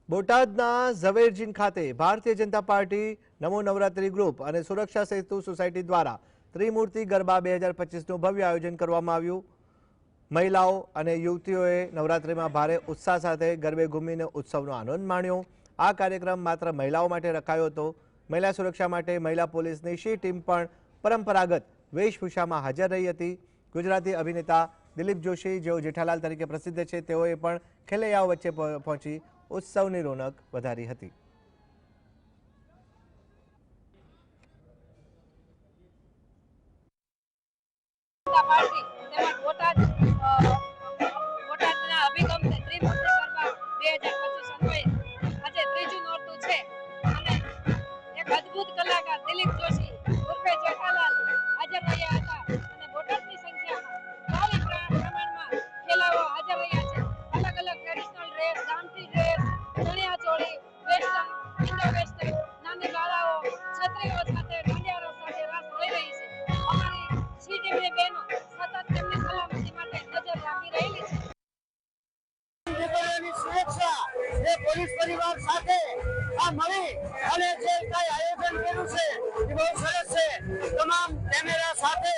બોટાદના ઝવેરજીન ખાતે ભારતીય જનતા પાર્ટી નમો નવરાત્રી ગ્રુપ અને સુરક્ષા સેતુ સોસાયટી દ્વારા ત્રિમૂર્તિ ગરબા 2025નું ભવ્ય આયોજન કરવામાં આવ્યું। મહિલાઓ અને યુવતીઓએ નવરાત્રિમાં ભારે ઉત્સાહ સાથે ગરબે ઘૂમીને ઉત્સવનો આનંદ માણ્યો। આ કાર્યક્રમ માત્ર મહિલાઓ માટે રખાયો હતો। મહિલા સુરક્ષા માટે મહિલા પોલીસની શી ટીમ પણ પરંપરાગત વેશભૂષામાં હાજર રહી હતી। ગુજરાતી અભિનેતા દિલીપ જોશી, જેઓ જેઠાલાલ તરીકે પ્રસિદ્ધ છે, તેઓએ પણ ખેલૈયાઓ વચ્ચે પહોંચી उत्सवनी रौनक वधारी हती। अद्भुत कलाकार दिलीप जोशी उर्फे जेठालाल हाजर रह्या હતા અને બોટાદની સંખ્યામાં ભારે પ્રમાણમાં ખેલાડીઓ હાજર રહ્યા છે। અલગ અલગ ટ્રેડિશનલ ડ્રેસ, ગામઠી dress, chaniya choli, western, Indo western, નાની બાળાઓ છત્રીઓ સાથે ઢોલિયારો સાથે રાસ લઈ રહી છે। અમારી સી ટીમની બહેનો સતત તેમની સલામતી માટે નજર રાખી રહેલી છે। સુરક્ષા એ પોલીસ પરિવાર સાથે આ મળી અને જે કઈ આયોજન કર્યું છે એ બહુ સરસ છે। તમામ કેમેરા સાથે